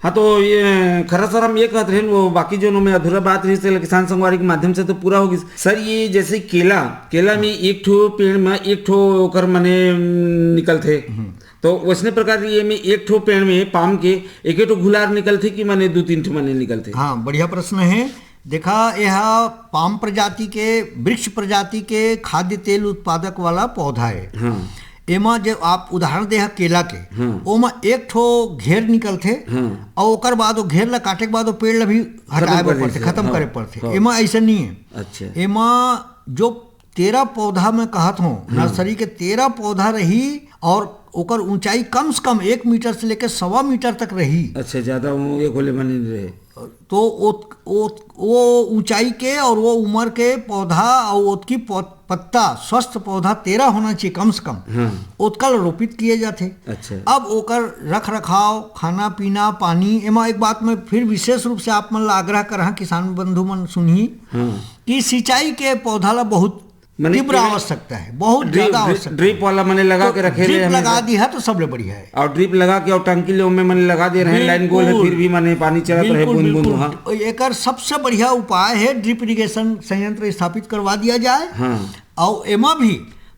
हाँ, तो ये खरा सर हम ये कहते हैं वो बाकी जो में अधूरा बात रही से किसान संगवारी के माध्यम से तो पूरा होगी सर। ये जैसे केला में एक ठो पेड़ में एक ठो ओकर मने निकलते, तो वैसने प्रकार ये में एक ठो पेड़ में पाम के एक ठो गुलार निकलते कि माने 2-3 ठो माने निकलते। हाँ, बढ़िया प्रश्न है। देखा, यह पाम प्रजाति के वृक्ष प्रजाति के खाद्य तेल उत्पादक वाला पौधा है। हाँ। एमा जो आप उदाहरण दे केला के, ओमा एक ठो घेर निकलते और ओकर बाद वो घेर ला काटे के बाद वो पेड़ ला भी हटाए पड़ते, खत्म करे पड़ते। एमा ऐसा नहीं है। अच्छा। एमा जो 13 पौधा मैं कहत हूँ, नर्सरी के 13 पौधा रही और ओकर ऊंचाई कम से कम 1 मीटर से लेकर 1.25 मीटर तक रही। अच्छा, ज्यादा एक होले बने रहे तो वो ऊंचाई के और वो उम्र के पौधा और उसकी पत्ता स्वस्थ पौधा 13 होना चाहिए कम से कम। उत्कल रोपित किए जाते। अच्छा। अब ओकर रख रखाव, खाना पीना, पानी, एमा एक बात में फिर विशेष रूप से आप मन ला आग्रह कर किसान बंधु मन सुनही कि सिंचाई के पौधा ला बहुत तीव्र आवश्यकता है, बहुत ज्यादा आवश्यकता। ड्रिप वाला मैंने लगा के रखे, ड्रिप लगा दी है तो सबले बढ़िया है। और ड्रिप लगा के और टंकी ले में मैंने लगा दे रहे हैं, लाइन गोल है फिर भी मैंने पानी चलत रहे बूंद बूंद। हाँ, एकर सबसे बढ़िया उपाय है ड्रिप इरिगेशन संयंत्र स्थापित करवा दिया जाए। और एमा भी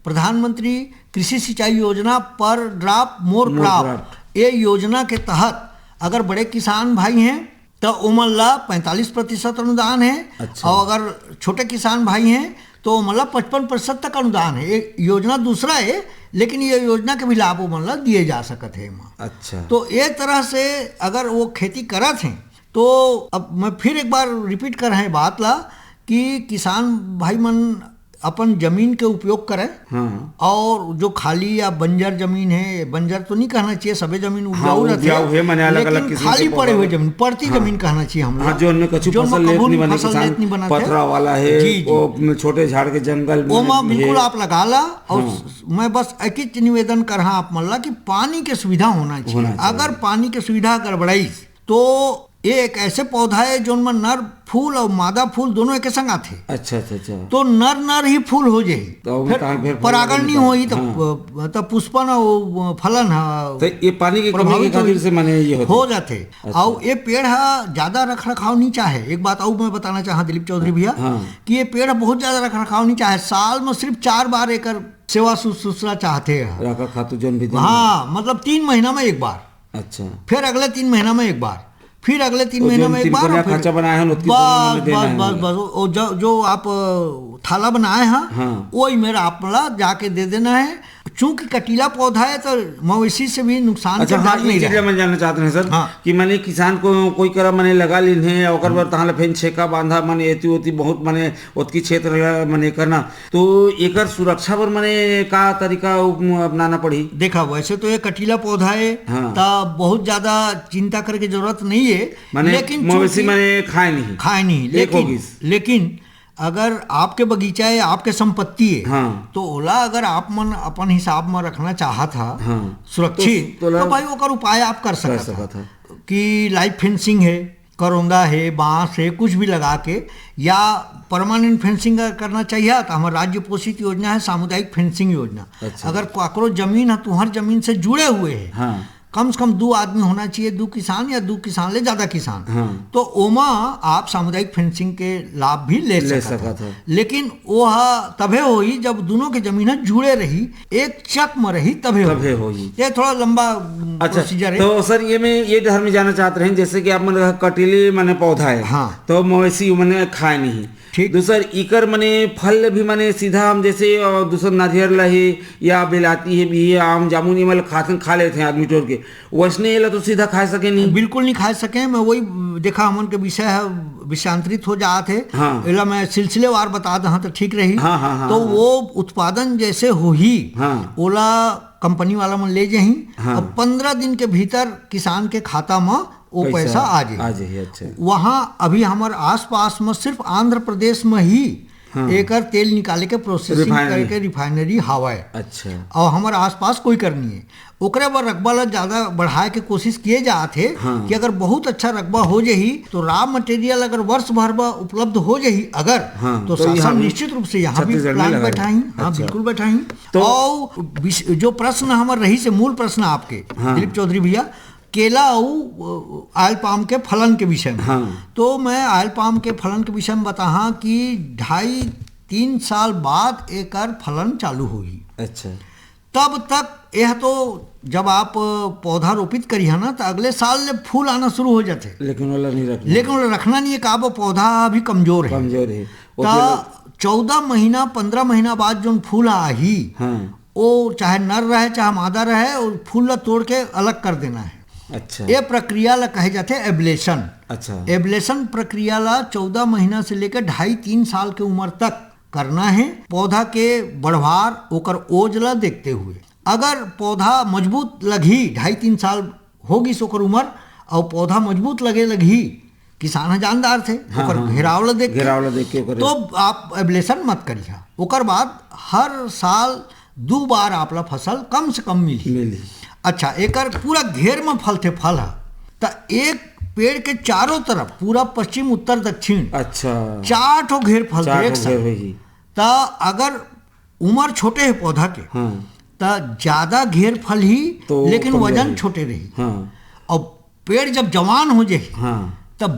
प्रधानमंत्री कृषि सिंचाई योजना पर ड्रॉप मोर क्रॉप, ये योजना के तहत अगर बड़े किसान भाई हैं तो उमन ला 45% अनुदान है। अच्छा। और अगर छोटे किसान भाई हैं तो मतलब 55% तक अनुदान है। ये योजना दूसरा है, लेकिन ये योजना के भी लाभ मतलब दिए जा सकते हैं। अच्छा। तो ये तरह से अगर वो खेती करत हैं तो अब मैं फिर एक बार रिपीट कर रहे हैं बात ला कि किसान भाई मन अपन जमीन के उपयोग करें। और जो खाली या बंजर जमीन है, बंजर तो नहीं कहना चाहिए, सभी जमीन उपजाऊ रहती है, लेकिन खाली पड़े हुए जमीन, पड़ती जमीन कहना चाहिए हम लोग, जो उनमें कछु फसल नहीं बना, पथरा वाला है, वो छोटे झाड़ के जंगल में बिल्कुल आप लगा ला। और मैं बस एक ही निवेदन कर रहा आप मन ला कि पानी के सुविधा होना चाहिए। अगर पानी की सुविधा गड़बड़ाई तो ये एक ऐसे पौधा है जो उनमें नर फूल और मादा फूल दोनों एक संग आते। अच्छा अच्छा अच्छा। तो नर ही फूल हो जाए, फिर परागण नहीं होई तो पुष्पन और फलन तो ये पानी की कमी के खातिर से माने ये हो जाते। और ये पेड़ है ज्यादा रख रखाव नहीं चाहे। एक बात और मैं बताना चाहा दिलीप चौधरी भैया कि ये पेड़ बहुत ज्यादा रख रखाव नहीं चाहे, साल में सिर्फ 4 बार एक सेवा शुश्रूषा चाहते हैं। हाँ, मतलब 3 महीना में एक बार। अच्छा। फिर अगले 3 महीना में एक बार, फिर अगले 3 महीना में एक बार। खर्चा बनाए हैं बस जो आप थाला बनाए हैं वही मेरा आप जाके दे देना है। चूंकि कटीला पौधा है तो मवेशी से भी नुकसान। अच्छा। हाँ, ये चीज मैं जानना चाहते हैं सर कि मैंने किसान को कोई करा मैंने लगा लीन है और बार तहाँ फेन छेका बांधा माने एती होती बहुत माने ओतकी क्षेत्र माने करना, तो एकर सुरक्षा पर मैंने का तरीका अपनाना पड़ी। देखा, वैसे तो ये कटीला पौधा है तो बहुत ज्यादा चिंता करके जरूरत नहीं है, लेकिन मवेशी मैंने खाए नहीं। लेकिन अगर आपके बगीचा है, आपके संपत्ति है, तो ओला अगर आप मन अपन हिसाब में रखना चाहत था सुरक्षित तो भाई ओकर उपाय आप कर सकता था कि लाइट फेंसिंग है, करौंदा है, बांस है, कुछ भी लगा के, या परमानेंट फेंसिंग करना चाहिए तो हमारे राज्य पोषित योजना है सामुदायिक फेंसिंग योजना। अच्छा। अगर काकरो जमीन है तो हर जमीन से जुड़े हुए है, कम से कम 2 आदमी होना चाहिए, 2 किसान या 2 किसान ले ज्यादा किसान, तो ओमा आप सामुदायिक फेंसिंग के लाभ भी ले सकता था। लेकिन वो तभे होई जब दोनों के जमीन जुड़े रही, एक चक में रही, तभे होई। ये थोड़ा लंबा प्रोसीजर है। तो सर ये मैं ये डर में जाना चाहते हैं, जैसे कि आप मैंने कटीली मैंने पौधा है, तो मवेशी मैंने खाए नहीं। दूसर इकर मने फल भी मने सीधा हम जैसे दूसर नारियल लहे या बेलाती है भी आम जामुन ये खा लेते हैं आदमी तोड़ के, वैसने ये तो सीधा खा सके नहीं, बिल्कुल नहीं खा सके। मैं वही देखा हमन के विषय है विषयांतरित हो जाते है। मैं सिलसिलेवार बता दे तो ठीक रही। तो वो उत्पादन जैसे हो ही ओला कंपनी वाला मन ले जाही और 15 दिन के भीतर किसान के खाता में वो पैसा आ जाए। अच्छा। वहाँ अभी हमारे आसपास में सिर्फ आंध्र प्रदेश में ही एकर तेल निकाले के प्रोसेसिंग करके रिफाइनरी हवा है। अच्छा। और हमारे आसपास कोई करनी है, ओकरे पर रकबा ला ज्यादा बढ़ाए के कोशिश किए जाते कि अगर बहुत अच्छा रकबा हो जाही तो रॉ मटेरियल अगर वर्ष भर में उपलब्ध हो जाही अगर तो शासन निश्चित रूप से यहाँ भी प्लान बैठाई। बिल्कुल बैठाई। तो जो प्रश्न हमारे रही से मूल प्रश्न आपके दिलीप चौधरी भैया केला और आयल पाम के फलन के विषय में। हाँ। तो मैं आयल पाम के फलन के विषय में बताहा कि 2.5-3 साल बाद एकर फलन चालू होगी। अच्छा। तब तक यह तो जब आप पौधा रोपित करी है ना तो अगले साल ले फूल आना शुरू हो जाते, लेकिन वाला रखना नहीं है का वो पौधा अभी कमजोर है। तो 14 महीना 15 महीना बाद जो फूल आही, वो चाहे नर रहे चाहे मादा रहे, और फूल ला तोड़ के अलग कर देना है। अच्छा। ये प्रक्रिया ला कहे जाते एब्लेशन। अच्छा। एब्लेशन प्रक्रिया ला 14 महीना से लेकर 2.5-3 साल के उम्र तक करना है, पौधा के बढ़वार ओकर ओज ला देखते हुए। अगर पौधा मजबूत लगी 2.5-3 साल होगी सोकर उम्र, और पौधा मजबूत लगी, किसान है जानदार थे, ओकर घेरावला देख के तो आप एब्लेशन मत करिए। ओकर बाद हर साल 2 बार आपला फसल कम से कम मिली। अच्छा, एकर पूरा घेर में फल थे फल है तो एक पेड़ के चारों तरफ पूरा पश्चिम उत्तर दक्षिण, अच्छा, 4 ठो घेर फल थे एक साथ। तो अगर उम्र छोटे है पौधा के, तो ज्यादा घेर फल ही तो लेकिन वजन छोटे रही। और पेड़ जब जवान हो जाए तब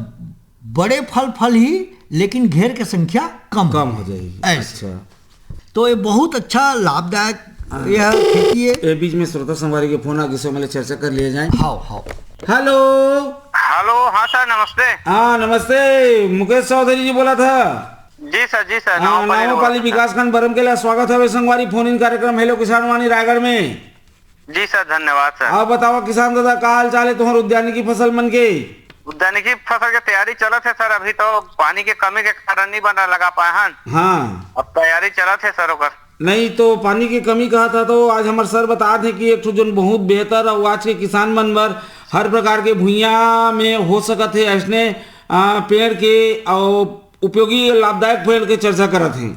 बड़े फल ही लेकिन घेर की संख्या कम हो जाएगी। अच्छा, तो ये बहुत अच्छा लाभदायक यह खेती है। ये बीच में श्रोता संवारी के फोन आगे से चर्चा कर लिए जाए। हाँ। हेलो। हाँ सर, नमस्ते। हाँ नमस्ते, मुकेश चौधरी जी बोला था। जी सर। नामोपाली विकासखंड बरमकेला, स्वागत है संगवारी फोन इन कार्यक्रम हेलो किसान वाणी रायगढ़ में। जी सर, धन्यवाद सर। आप बताओ किसान दादा का हाल चाल है तुम्हारे उद्यानिकी फसल मन के? उद्यानिकी फसल की तैयारी चलत है सर, अभी तो पानी के कमी के कारण नहीं बना लगा पाए हैं। हाँ, अब तैयारी चलत है सर ओकर। नहीं तो पानी की कमी कहा था, तो आज हमारे सर बता थे कि एक जो बहुत बेहतर और आज के किसान मन बर हर प्रकार के भुइया में हो सकत है ऐसने पेड़ के और उपयोगी लाभदायक पेड़ के चर्चा करत हैं,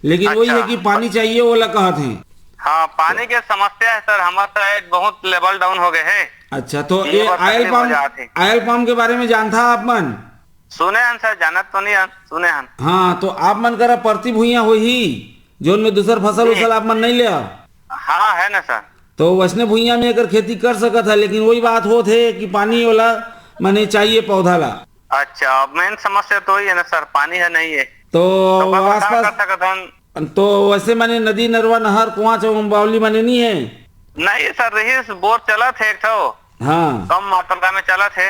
लेकिन अच्छा, वही है कि पानी चाहिए वो ला कहत हैं। हाँ, पानी के समस्या है सर, हमारा बहुत लेवल डाउन हो गए है। अच्छा, तो ये आयल पाम के बारे में जानता आप मन? सुने हैं सर, जानत तो नहीं सुने हैं। हाँ, तो आप मन करा प्रति भुइया हो ही जोन में दूसर फसल आप मन नहीं ले? हाँ है ना सर। तो वैसने भुइया में अगर खेती कर सकत है, लेकिन वही बात हो थे कि पानी वाला माने चाहिए पौधा ला। अच्छा, मेन समस्या तो ही है ना सर, पानी है नहीं है तो आसपास तो वैसे माने नदी नरवा नहर कुआं बावली माने नहीं है? नहीं सर, रही बोर चला थे एक ठो। हाँ, कम मात्रा में चला थे।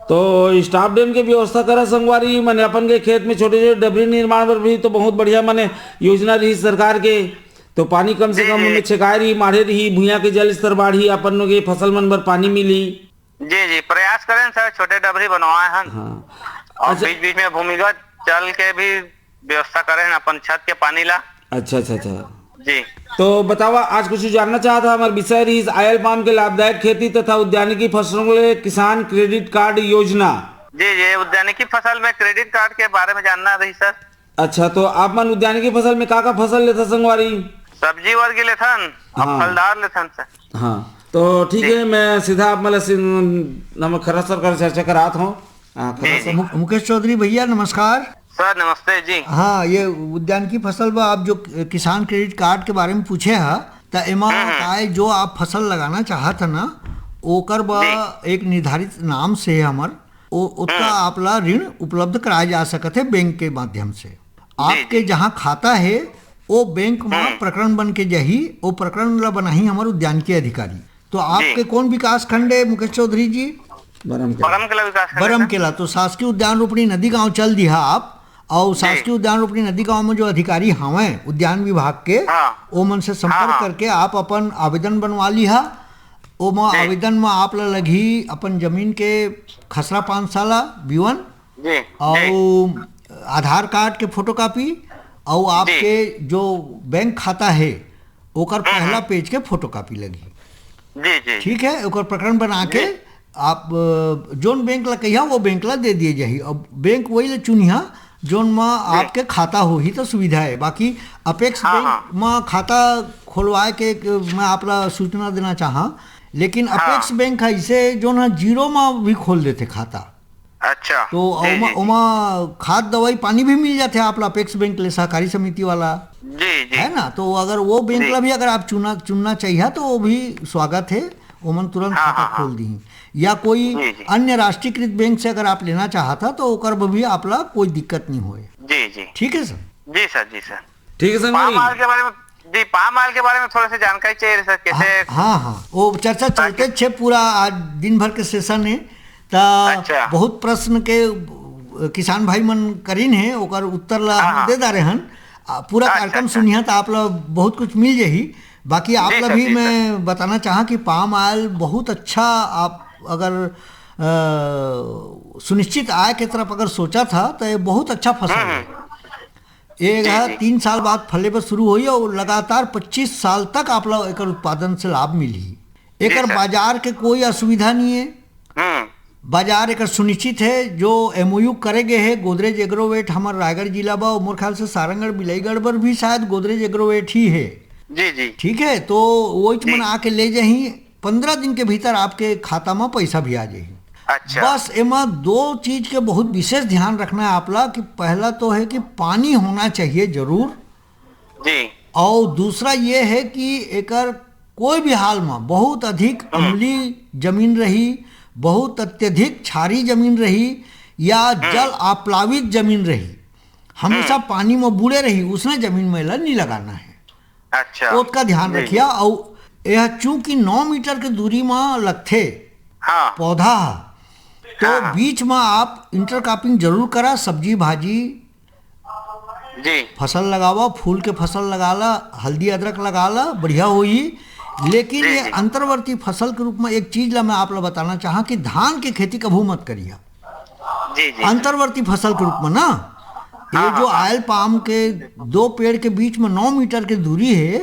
तो स्टाफ डैम के व्यवस्था करा संगवारी माने अपन के खेत में छोटे छोटे डबरी निर्माण पर भी तो बहुत बढ़िया माने योजना रही सरकार के, तो पानी कम से कम में छिकाई रही माढ़े रही, भुइया के जल स्तर बढ़ी, अपन के फसल मन पर पानी मिली। जी प्रयास करें सर, छोटे डबरी बनवाए हैं। हाँ। और बीच बीच में भूमिगत जल के भी व्यवस्था करें अपन छत के पानी ला। अच्छा जी। तो बतावा, आज कुछ जानना चाहता हमारे विषय रही आयल पाम के लाभदायक खेती तथा उद्यानिकी फसलों के किसान क्रेडिट कार्ड योजना। जी, उद्यानिकी फसल में क्रेडिट कार्ड के बारे में जानना रही सर। अच्छा, तो आप मन उद्यानिकी फसल में का फसल लेता संगवारी? सब्जी वर्ग लेथन, फलदार लेथन सर। हाँ, तो ठीक है, मैं सीधा आप मतलब खरा सर कर चर्चा कराता हूँ। मुकेश चौधरी भैया नमस्कार। सर नमस्ते जी। हाँ, ये उद्यानिकी फसल में आप जो किसान क्रेडिट कार्ड के बारे में पूछे है, तो एमा जो आप फसल लगाना चाहत है ना, ओकर बा एक निर्धारित नाम से हमर उसका आपला ऋण उपलब्ध कराया जा सकते है बैंक के माध्यम से। आपके जहाँ खाता है वो बैंक में प्रकरण बन के जही, वो प्रकरण ला बनाही हमारे उद्यानिकी अधिकारी। तो आपके कौन विकास खंड है मुकेश चौधरी जी? बरमकेला। तो शासकीय उद्यान रोपणी नदी गांव चल दिया आप, और शासकीय उद्यान रोपणी नदी गांव में जो अधिकारी हवे उद्यान विभाग के, वो मन से संपर्क करके आप अपन आवेदन बनवा लिहा। वो में आवेदन में आप लगी अपन जमीन के खसरा 5 साला विवन और आधार कार्ड के फोटोकॉपी, और आपके जो बैंक खाता है ओकर पहला पेज के फोटोकॉपी लगी। ठीक है, ओकर प्रकरण बना के आप जोन बैंक ला कहिया वो बैंक ला दे दिए जाही। अब बैंक वही ला चुनिया जोन में आपके खाता हो ही तो सुविधा है। बाकी अपेक्स बैंक में खाता खोलवाए के मैं आपला सूचना देना चाहा, लेकिन अपेक्स बैंक है इसे जो ना जीरो में भी खोल देते खाता। अच्छा, तो ओमा खाद दवाई पानी भी मिल जाते आपला अपेक्स बैंक ले सहकारी समिति वाला। जी है ना, तो अगर वो बैंक ला भी अगर आप चुनना चाहिए तो वो भी स्वागत है, ओमन तुरंत खाता खोल दी। या कोई जी, जी। अन्य राष्ट्रीयकृत बैंक से अगर आप लेना चाहता तो ओकर में भी आपला कोई दिक्कत नहीं होए। जी जी ठीक है सर। जी सर, जी सर। ठीक है पाम संगवारी। ऑयल के बारे में, जी पाम ऑयल के बारे में थोड़ी सी जानकारी चाहिए सर, कैसे? हाँ हाँ, वो चर्चा चलते छे पूरा आज दिन भर के सेशन है ता अच्छा। बहुत प्रश्न के किसान भाई मन करीन है, ओकर उत्तर ला हाँ, हम हाँ। दे दा रहन। पूरा अच्छा, कार्यक्रम अच्छा। सुनिए तो आप लोग बहुत कुछ मिल जाही। बाकी आप जी लोग सर, भी जी मैं बताना चाहा कि पाम ऑयल बहुत अच्छा, आप अगर सुनिश्चित आय के तरफ अगर सोचा था तो ये बहुत अच्छा फसल है। ये जी, है जी। 3 साल बाद फले पर शुरू हुई और लगातार 25 साल तक आप लोग एकर उत्पादन से लाभ मिली। Acre sir. बाजार के कोई असुविधा नहीं है। हम्म। बाजार एकर सुनिश्चित है। जो एमओयू करेगे है गोदरेज एग्रोवेट हमारे रायगढ़ जिला बा, मोर ख्याल से सारंगढ़ बिलाईगढ़ पर भी शायद गोदरेज एग्रोवेट ही है। जी जी ठीक है, तो वो जी। मन आके ले जाही, 15 दिन के भीतर आपके खाता में पैसा भी आ जाही। अच्छा। बस एमा 2 चीज के बहुत विशेष ध्यान रखना है आपला कि पहला तो है कि पानी होना चाहिए जरूर, जी और दूसरा ये है कि एकर कोई भी हाल में बहुत अधिक अम्लीय जमीन रही, बहुत अत्यधिक क्षारी जमीन रही या जल आप्लावित जमीन रही, हमेशा पानी में बुड़े रही, उसने जमीन में ला नहीं लगाना है। अच्छा। उसका ध्यान जी, रखिए। और यह चूंकि 9 मीटर के दूरी में लगथे हाँ पौधा, तो हाँ। बीच में आप इंटरक्रॉपिंग जरूर करा, सब्जी भाजी जी फसल लगावा, फूल के फसल लगाला, हल्दी अदरक लगाला, बढ़िया होई। लेकिन जी, ये जी। अंतर्वर्ती फसल के रूप में एक चीज ला मैं आप लोग बताना चाहा कि धान की खेती कभू मत करिए जी जी अंतर्वर्ती फसल के रूप में ना। ये हाँ, जो हाँ। आयल पाम के 2 पेड़ के बीच में 9 मीटर के दूरी है,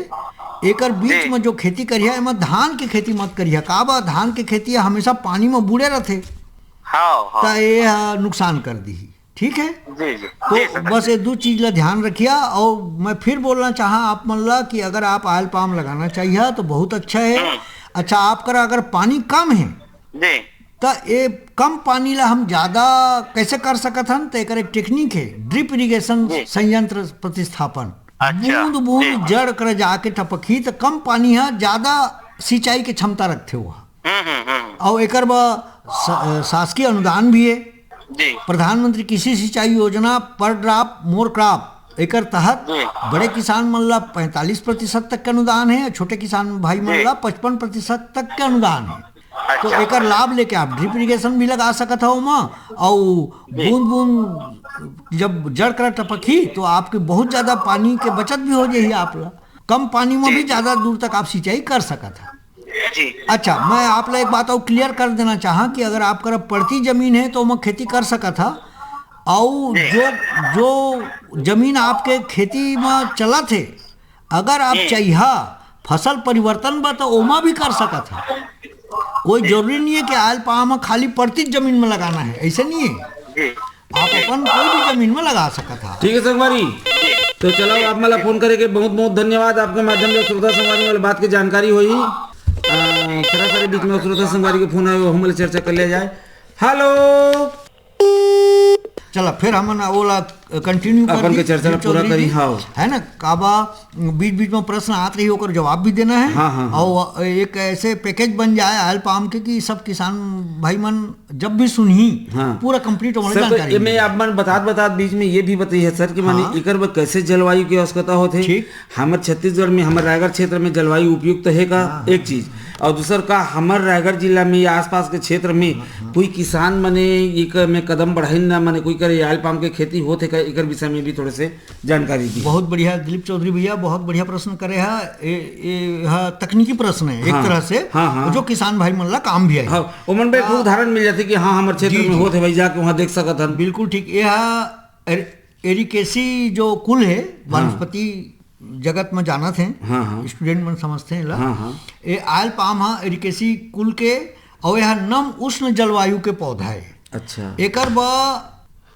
एकर बीच जी। में जो खेती करिए एमा धान की खेती मत करिए। का बा धान की खेती हमेशा पानी में बुड़े रहते, हाँ तो हाँ ये नुकसान कर दी। ठीक है, जी जी जी तो सर। बस ये 2 चीज ला ध्यान रखिए। और मैं फिर बोलना चाहा आप मन ला कि अगर आप आयल पाम लगाना चाहिए तो बहुत अच्छा है। अच्छा, आपका अगर पानी कम है जी तो ये कम पानी ला हम ज्यादा कैसे कर सकत हन, तो एकर एक टेक्निक है ड्रिप इरिगेशन जी। संयंत्र प्रतिस्थापन। अच्छा, बूंद बूंद जी। जड़ कर जाके टपकी तो कम पानी है, ज्यादा सिंचाई की क्षमता रखते हुआ। और एकर बा शासकीय अनुदान भी है। जी प्रधानमंत्री कृषि सिंचाई योजना पर ड्रॉप मोर क्रॉप एकर तहत जी। बड़े किसान मन ला 45% तक का अनुदान है, छोटे किसान भाई मन जी। ला 55% तक का अनुदान है। तो अच्छा। एकर लाभ लेके आप ड्रिप इरिगेशन भी लगा सकत हो माँ, और बूंद बूंद जब जड़ कर टपकी तो आपके बहुत ज्यादा पानी के बचत भी हो जाएगी। आप ला कम पानी में जी, भी जी। ज्यादा दूर तक आप सिंचाई कर सकत है। जी अच्छा, मैं आप लोग एक बात और क्लियर कर देना चाहा कि अगर आपका पड़ती जमीन है तो मैं खेती कर सकत था, और जो जमीन आपके खेती में चला थे, अगर आप चाहिए फसल परिवर्तन बा तो ओमा भी कर सकत है। कोई जरूरी नहीं है कि आयल पाम खाली पड़ती जमीन में लगाना है, ऐसे नहीं है। जी आप अपन कोई भी जमीन में लगा सकत है। ठीक है संगवारी, तो चलो आप मला फोन करे के बहुत बहुत धन्यवाद। आपके माध्यम से श्रोता संगवारी वाले बात की जानकारी हुई। खरा सारे बीच में श्रोता संगवारी के फोन आए, हम चर्चा कर लिया जाए। हेलो, चला फिर हम ओला कंटिन्यू कर अपन दी, के चर्चा ला पूरा चौधरी करी, जी। हाँ। है ना, काबा बीच बीच में प्रश्न आते रही होकर जवाब भी देना है। हाँ, हाँ, हाँ। और एक ऐसे पैकेज बन जाए आयल पाम के कि सब किसान भाई मन जब भी सुनही हाँ। पूरा कंप्लीट होने सर, तो जानकारी ये मैं मिले। आप मन बतात बीच में ये भी बताइए सर कि माने हाँ। इकर बर कैसे जलवायु की आवश्यकता होते। ठीक। हमारे छत्तीसगढ़ में हमारे रायगढ़ क्षेत्र में जलवायु उपयुक्त है का, एक चीज, और दूसर का हमारे रायगढ़ जिला में या आसपास के क्षेत्र में कोई किसान मने एक में कदम बढ़ाई ना मने कोई करे आयल पाम के खेती होते का, एकर विषय में भी थोड़े से जानकारी दी। बहुत बढ़िया दिलीप चौधरी भैया, बहुत बढ़िया प्रश्न करे है। ये तकनीकी प्रश्न है एक हाँ। तरह से, हाँ, हाँ। जो किसान भाई मन ला काम भी है। हाँ, उमन पे एक उदाहरण मिल जाते कि हाँ हमारे क्षेत्र जी, में जी। होते भाई, जाके वहाँ देख सकत हन। बिल्कुल ठीक। यह एरिकेसी जो कुल है वनस्पति जगत में जानत हैं, हाँ, हाँ। स्टूडेंट मन समझते हैं ला। हाँ, हाँ। ये आयल पाम है एरिकेसी कुल के, और यह नम उष्ण जलवायु के पौधा है। अच्छा। एकर बा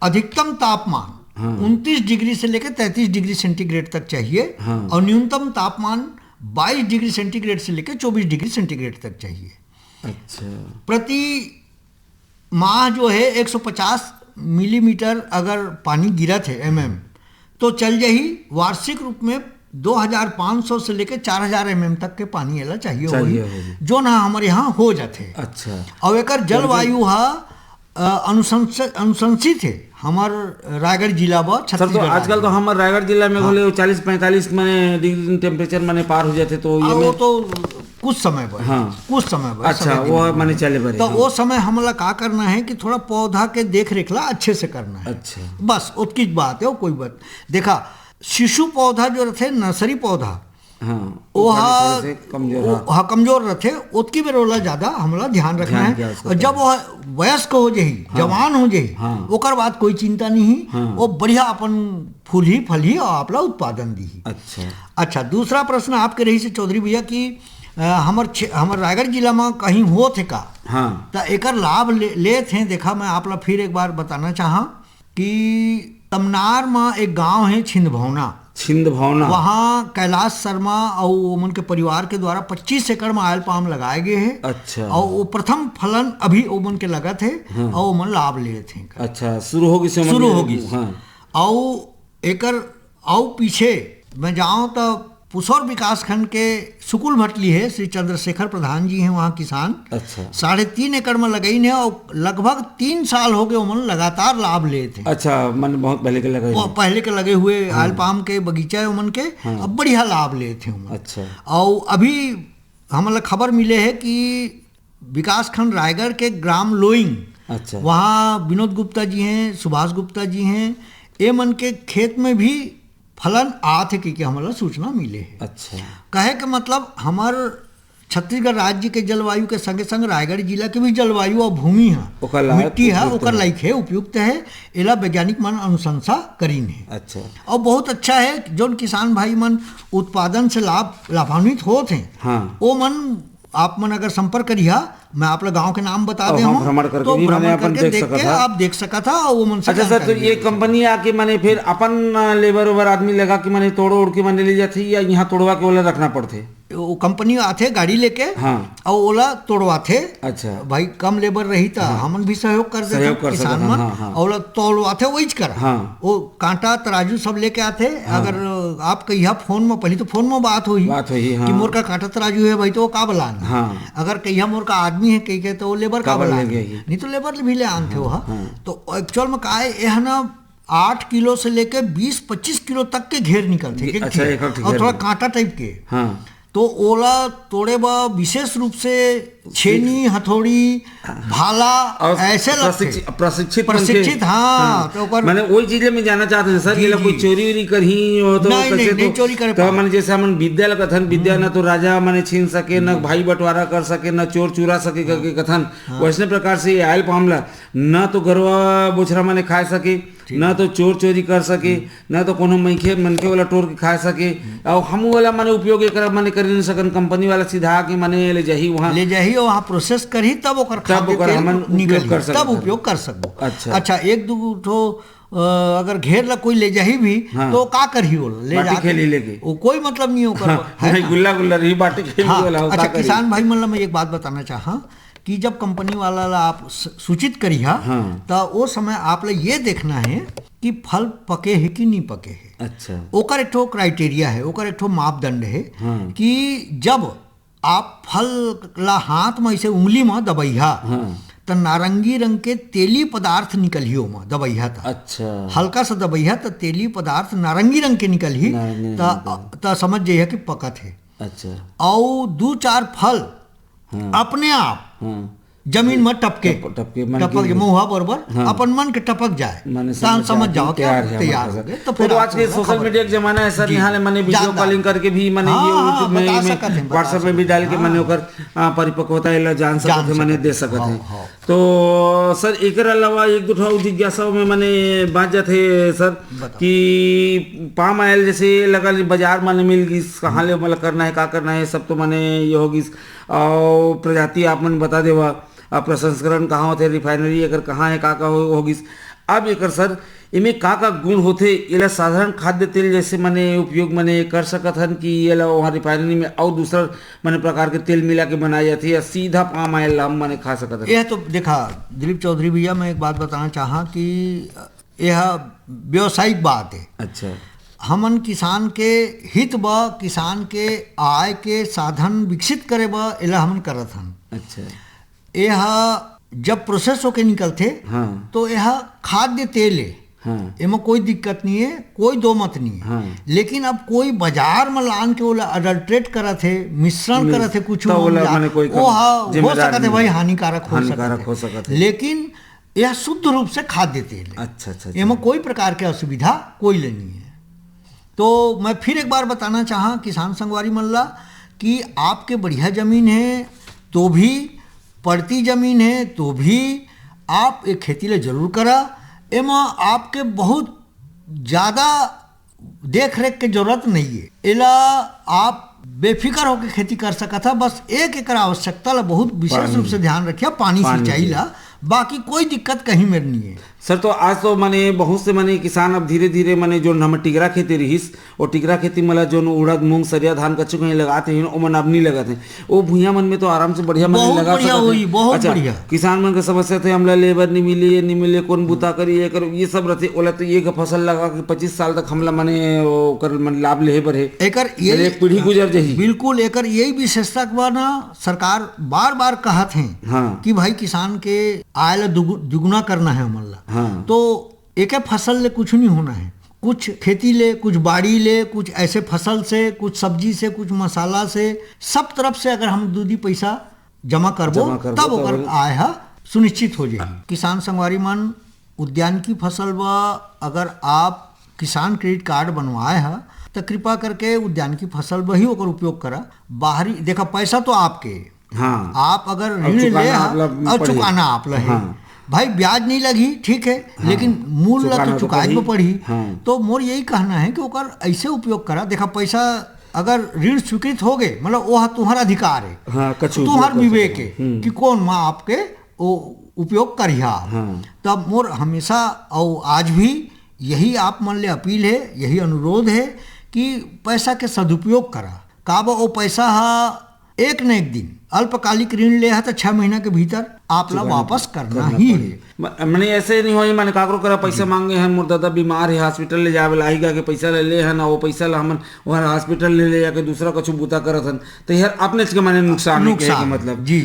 अधिकतम तापमान 29 डिग्री से लेकर 33 डिग्री सेंटीग्रेड तक चाहिए, हाँ। और न्यूनतम तापमान 22 डिग्री सेंटीग्रेड से लेकर 24 डिग्री सेंटीग्रेड तक चाहिए। अच्छा। प्रति माह जो है 150 मिलीमीटर अगर पानी गिरत है तो चल जाही। वार्षिक रूप में 2500 से लेके 4000 mm तक के पानी एला चाहिए होगी जो ना हमारे यहाँ हो जाते। अच्छा। और एकर जलवायु अनुशंसित है हमार रायगढ़ जिला व सर। तो आजकल तो हमारे रायगढ़ जिला में बोले 40-45 में डिग्री टेम्परेचर माने पार हो जाते, तो ये वो तो कुछ समय पर, कुछ समय पर। अच्छा, वो माने चले बरे। तो वो समय हमला का करना है कि थोड़ा पौधा के देख रेख ला अच्छे से करना है। अच्छा, बस उतकी बात है, वो कोई बात। देखा शिशु पौधा जो रहते नर्सरी पौधा, कमजोर रहते, उसकी भी रोला ज्यादा हमला ध्यान रखना है। और जब वह वयस्क हो जाही, जवान हो जाही, ओकर बाद कोई चिंता नहीं, वो बढ़िया अपन फूल ही फल ही और आपला उत्पादन दी। अच्छा, दूसरा प्रश्न आपके रही से चौधरी भैया की हमर रायगढ़ जिला में कहीं हो थे का, तो एकर लाभ ले थे। देखा, मैं आपला फिर एक बार बताना चाहा कि तमनार में एक गांव है छिंदभौना, वहाँ कैलाश शर्मा और उमन के परिवार के द्वारा 25 एकड़ में आयल पाम लगाए गए हैं। अच्छा। और वो प्रथम फलन अभी उमन के लगा थे, और उमन लाभ लिए थे। अच्छा, शुरू होगी और एकर और पीछे मैं जाऊँ तो पुसौर विकास खंड के सुकुल भटली है, श्री चंद्रशेखर प्रधान जी हैं वहाँ किसान। अच्छा। 3.5 एकड़ में लगाई ने, और लगभग 3 साल हो गए उमन लगातार लाभ लिए थे। अच्छा, मन बहुत पहले के लगे हुए आयल पाम के बगीचा है उमन के, अब बढ़िया लाभ लिए थे उमन। अच्छा। और अभी हमारा खबर मिले है कि विकास खंड रायगढ़ के ग्राम लोइंग, अच्छा, वहाँ विनोद गुप्ता जी हैं, सुभाष गुप्ता जी हैं, ए मन के खेत में भी फलन आते की हमारा सूचना मिले है। अच्छा। कहे के मतलब हमार छत्तीसगढ़ राज्य के जलवायु के संगे संग रायगढ़ जिला के भी जलवायु और भूमि है, मिट्टी है, ओकर लायक है, उपयुक्त है, एला वैज्ञानिक मन अनुशंसा करीन है। अच्छा। और बहुत अच्छा है जो किसान भाई मन उत्पादन से लाभान्वित होते हैं, वो मन आप मन अगर संपर्क करिया, मैं आप गांव के नाम बता दे हूं, भ्रमण करके तो भी भ्रमण अपन करके आप देख सका था। और वो मन से अच्छा सर, तो ये कंपनी आके माने फिर अपन लेबर ओबर आदमी लगा के माने तोड़ ओड़ के माने ले जाती, या यहाँ तोड़वा के ओला रखना पड़ते? वो कंपनी आते गाड़ी लेके, और ओला तोड़वाथे। अच्छा। भाई कम लेबर रही था, हमन भी सहयोग कर देते किसान मन, और तोड़वाथे वही कर। वो कांटा तराजू सब लेके आते। अगर आप कहिया फोन में, पहले तो फोन में बात हुई कि मोर का कांटा तराजू है भाई, तो वो का बलाना। अगर कहिया मोर का आदमी है कही के, तो वो लेबर का बलाना, नहीं तो लेबर भी ले आते हो। तो एक्चुअल में का है ना, 8 किलो से लेके 20-25 किलो तक के घेर निकलते। अच्छा, और थोड़ा कांटा टाइप के। तो ओला तोड़े बा विशेष रूप से छेनी, हथौड़ी, भाला ऐसे प्रशिक्षित। हाँ, तो मैंने वही चीजें में जाना चाहते हैं सर, ये कोई चोरी वोरी करही हो तो नहीं चोरी करे। तो मैंने जैसे हम विद्या कथन, विद्या न तो राजा माने छीन सके, न भाई बंटवारा कर सके, न चोर चुरा सके करके कथन, वैसे प्रकार से आयल पामला न तो गरवा बोछरा माने खा सके, न तो चोर चोरी कर सके, न तो कोनो मनखे वाला टोर के खा सके। और हम वाला माने उपयोग कर माने कर नहीं सकन, कंपनी वाला सीधा के माने ले जाही, वहाँ प्रोसेस करी, तब ओकर तब उपयोग कर सकबो। अच्छा, एक दो ठो अगर घेर ला कोई ले जाही भी, तो का करही वो ले जाके लेके, वो कोई मतलब नहीं होकर गुल्ला रही बाटी खेली वाला। अच्छा, किसान भाई मतलब मैं एक बात बताना चाहा कि जब कंपनी वाला ला आप सूचित करिहा, तो वो समय आप ये देखना है कि फल पके है कि नहीं पके है। अच्छा। ओकर एक ठो क्राइटेरिया है, ओकर एक ठो मापदंड है कि जब आप फल ला हाथ में ऐसे उंगली में दबैहा, तो नारंगी रंग के तेली पदार्थ निकलियो में दबैहा था। अच्छा। हल्का सा दबैहा तो तेली पदार्थ नारंगी रंग के निकली, तो समझ जाइए कि पकत है। अच्छा। और 2-4 फल अपने आप जमीन में टपक मुहा बरोबर अपन मन के टपक जाए, समझ जाओ तैयार हो गए। तो फिर आज के सोशल मीडिया के जमाना है सर, यहाँ मैंने वीडियो कॉलिंग करके भी मैंने व्हाट्सएप में भी डाल के मैंने ओकर परिपक्वता जान सकते, मैंने दे सकते हैं। तो सर एक अलावा एक दो जिज्ञासा में मैंने बात जाते सर कि पाम ऑयल जैसे लगा बाजार माने मिल गई, कहाँ ले मतलब करना है, क्या करना है, सब तो मैंने ये होगी। और प्रजाति आप मन बता देवा, प्रसंस्करण कहाँ होते, रिफाइनरी अगर कहाँ है, का होगी। अब एक सर इमें का गुण होते, ये साधारण खाद्य तेल जैसे मैंने उपयोग मैंने कर सकत हन कि ये वहाँ रिफाइनरी में और दूसरा मैंने प्रकार के तेल मिला के बनाई जाती है, या सीधा पाम ऑयल हम मैंने खा सकत हन? यह तो देखा दिलीप चौधरी भैया, मैं एक बात बताना चाहा कि यह व्यावसायिक बात है। अच्छा। हमन किसान के हित ब, किसान के आय के साधन विकसित करे ब एला हमन करत हन। अच्छा, यह जब प्रोसेस होके निकलते तो यह खाद्य तेल है, एमा कोई दिक्कत नहीं है, कोई दो मत नहीं है। लेकिन अब कोई बाजार में लान के ओला अडल्ट्रेट करत है, मिश्रण करत है, कुछ हो सकत है भाई हानिकारक हो सकत है, लेकिन यह शुद्ध रूप से खाद्य तेल है। अच्छा, एमा कोई प्रकार के असुविधा कोई नहीं है। तो मैं फिर एक बार बताना चाहा किसान संगवारी मल्ला कि आपके बढ़िया जमीन है तो भी, पड़ती जमीन है तो भी आप एक खेती ले जरूर करा। एमा आपके बहुत ज़्यादा देख रेख के जरूरत नहीं है, एला आप बेफिक्र होकर खेती कर सका था। बस 1 एकड़ आवश्यकता ला बहुत विशेष रूप से ध्यान रखिए, पानी सिंचाई ला, बाकी कोई दिक्कत कहीं में नहीं है। सर तो आज तो माने बहुत से माने किसान अब धीरे धीरे माने जो हम टिगरा खेती रहीस और टिगरा खेती मला जो उड़द मूंग सरिया धान कच्चू कहीं लगाते हैं ओ मन अब नहीं लगाते हैं, वो भुइयां मन में तो आराम से बढ़िया मन लगा सकते हैं। बहुत बढ़िया। किसान मन के समस्या थे हमला लेबर नहीं मिली, नहीं मिले, कौन बुता करी, ये करो, ये सब रहते। ओला तो एक फसल लगा के 25 साल तक हमला माने ओकर मन लाभ लेहे बर है, एकर ये एक पीढ़ी गुजर जाही। बिल्कुल, एकर यही विशेषता बा ना, सरकार बार बार कहत हैं कि भाई किसान के आय ला दुगुना करना है हमन ला। तो एक फसल ले कुछ नहीं होना है, कुछ खेती ले, कुछ बाड़ी ले, कुछ ऐसे फसल से, कुछ सब्जी से, कुछ मसाला से, सब तरफ से अगर हम दूधी पैसा जमा करबो तब ओकर आय सुनिश्चित हो जाए। किसान संगवारी मन उद्यान की फसल व अगर आप किसान क्रेडिट कार्ड बनवाए है तो कृपा करके उद्यान की फसल वही ओकर उपयोग करा। बाहरी देखा पैसा तो आपके, आप अगर ऋण ले और चुकाना आप लहे, भाई ब्याज नहीं लगी ठीक है, लेकिन मूल ला तो चुकाई में पड़ी। तो मोर यही कहना है कि ओकर ऐसे उपयोग करा। देखा पैसा अगर ऋण स्वीकृत हो गए मतलब वो तुम्हारा अधिकार है, तुम्हार विवेक है कि कौन माँ आपके वो उपयोग करिया। तब मोर हमेशा और आज भी यही आप मन ले अपील है, यही अनुरोध है कि पैसा के सदुपयोग करा। काबा वो पैसा एक न एक दिन अल्पकालिक ऋण ले तो 6 महीना के भीतर आप ला वापस करना ही है। मैंने ऐसे नहीं हो मैंने काकरो करा पैसा मांगे हैं, मोर दादा बीमार है, हॉस्पिटल ले जावे ला आईगा के पैसा ले है ना, वो पैसा ला हमन वहाँ हॉस्पिटल ले जाके दूसरा कुछ बुता करत हन तो यार अपने के माने नुकसान मतलब। जी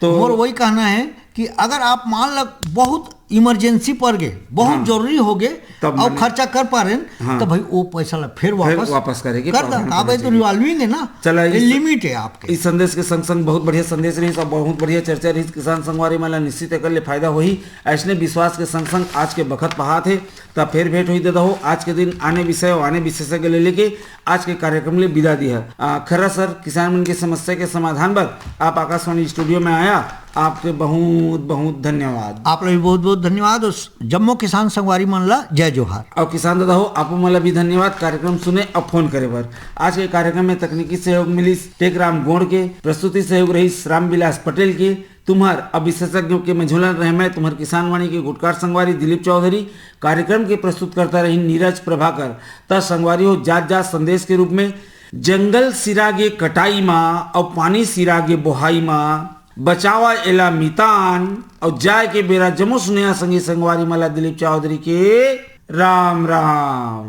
तो और वही कहना है कि अगर आप मान लो बहुत इमरजेंसी पड़ गए, बहुत जरूरी हो गए और खर्चा कर पा रहे हैं तो भाई वो पैसा ला फिर वापस करेंगे कर दो। तो रिवॉल्विंग है ना, चला लिमिट है आपके। इस संदेश के संग संग बहुत बढ़िया संदेश रही, सब बहुत बढ़िया चर्चा रही। किसान संगवारी माला निश्चित कर ले फायदा होही ऐसने विश्वास के संग संग आज के बखत पहा थे तब फिर भेंट हुई देता हो। आज के दिन आने विषय और आने विशेषज्ञ ले लेके आज के कार्यक्रम ले विदा दिया। खरा सर किसान मन की समस्या के समाधान पर आप आकाशवाणी स्टूडियो में आया, आपके बहुत बहुत धन्यवाद। आप लोग बहुत बहुत धन्यवाद। जम्मो किसान संगवारी मन ला जय जोहार। और किसान दादा हो आप मला भी धन्यवाद कार्यक्रम सुने और फोन करे बर। आज के कार्यक्रम में तकनीकी सहयोग मिली टेकराम गोड़ के, प्रस्तुति सहयोग रही राम विलास पटेल के, तुम्हार अब विशेषज्ञों के मझुलन रहे मैं तुम्हार किसान वाणी के गुटकार संगवारी दिलीप चौधरी, कार्यक्रम के प्रस्तुत करता रही नीरज प्रभाकर। त संगवारी हो जात जात संदेश के रूप में जंगल सिरागे कटाई माँ और पानी सिरागे बोहाई माँ बचावा एला मितान और जाय के बेरा जमो सुनिया संगी संगवारी मला दिलीप चौधरी के राम राम।